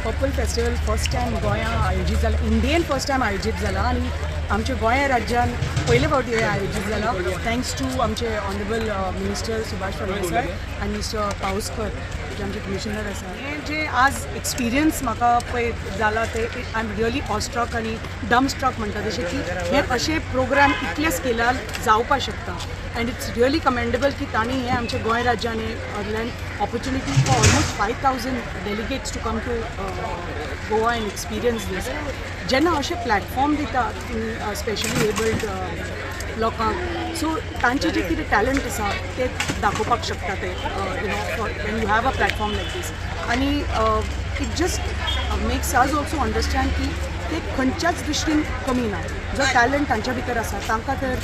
Purple festival first time गोंयांत आयोजीत जाला, इंडियेन फर्स्ट टायम आयोजीत जाला आनी आमच्या गोंय राज्यान पयले फावटी हे आयोजीत जाला थँक्स टू आमचे ऑनरेबल मिनिस्टर सुभाष फळदेसाय आनी मिस्टर पावसकर जे आमचे कमिशनर आसा. हें जे आज एक्सपिरियन्स म्हाका पळय जाला ते आय एम रियली ऑस्ट्रक आनी डम स्ट्रक म्हणटा तशें की हे अशे प्रोग्राम इतले स्केलार जावपाक शकता. एंड इट्स रियली कमेंडेबल की तांणी हे आमच्या गोंय राज्यान कडल्यान opportunity for almost 5,000 delegates to come to Goa and experience this. जेन्ना अशे प्लॅटफॉर्म दितात स्पेशली एबल्ड लोकांक, सो तांचे जे कितें टॅलंट आसा ते दाखोवपाक शकता ते for when you have a platform like this. आनी it just makes us also understand की ते खंयच्याच दृश्टीन कमी ना. जो टॅलंट तांच्या भितर आसा तांकां तर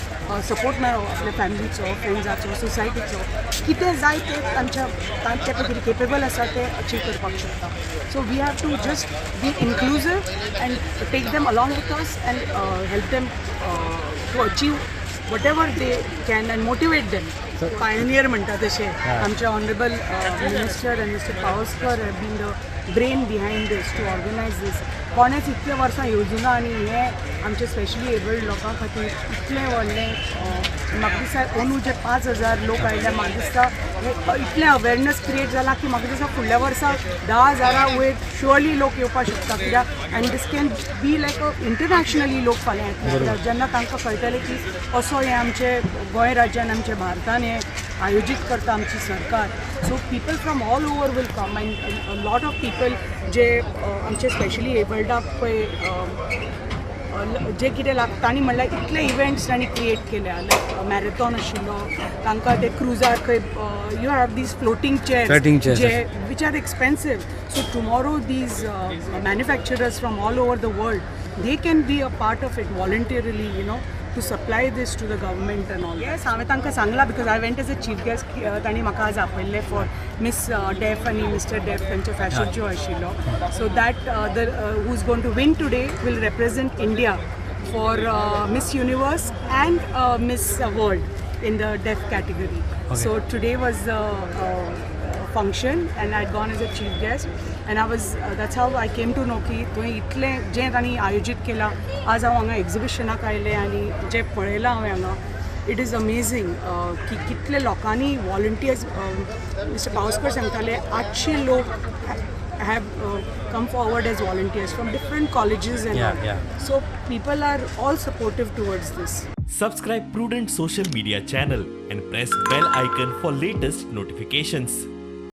सपोर्ट मेळ्ळो आपल्या फॅमिलीचो, फ्रेंड्साचो, सोसायटीचो, कितें जाय ते तांचे कितें केपेबल आसा ते अचीव करपाक शकता. So we have to just be inclusive and take them along with us and help them to achieve whatever they can and motivate them. Pioneer म्हणटा तशें आमचे honourable minister and mister Pawaskar have been the brain behind this to organise this. कोणेच इतले वर्सां येवजुना आनी हे आमचे specially abled लोकां खातीर इतलें व्हडलें म्हाका दिसता अंदू जे 5,000 लोक आयिल्ले म्हाका दिसता हे इतलें अवेरनस क्रिएट जाला की म्हाका दिसता फुडल्या वर्सा 10,000 वयर शुअरली लोक येवपाक शकता. कित्याक and this can be like internationally लोक फाल्यां येतले जेन्ना तांकां कळटलें की असो हे आमचे गोंय राज्यान आमच्या भारतान हे आयोजीत करता आमची सरकार. So people from all over will come and lot of people जे आमचे स्पेशली एबल्डाक पळय जे कितें लागता तांणी म्हणल्यार इतले इव्हेंट्स तांणी क्रिएट केल्या लायक मॅरेथॉन आशिल्लो तांकां ते क्रुजार खंय you have these floating chairs जे which are expensive. So tomorrow these manufacturers from all over the world they can be a part of it voluntarily to supply this to the government and all. Yes, हांवें तांकां सांगलां because I went as a chief guest. तांणी म्हाका आज आपयल्लें for Miss Def आनी Mr. Def तांचो fashion show आशिल्लो. So that who is going to win today will represent India for Miss Universe and Miss World in the Def category. Okay. So today was the function and I'd gone as a chief guest and I was that's how I came to know की थंय इतलें जें तांणी आयोजीत केलां. आज हांव हांगा एक्झिबिशनाक आयलें आनी जें पळयलां हांवें हांगा इट इज अमेझींग की कितले लोकांनी वॉलंटियर्स मिस्टर पावसकर सांगताले 800 लोक have come forward as volunteers from different colleges and all. So people are all supportive towards this. Subscribe Prudent social media channel and press bell icon for latest notifications.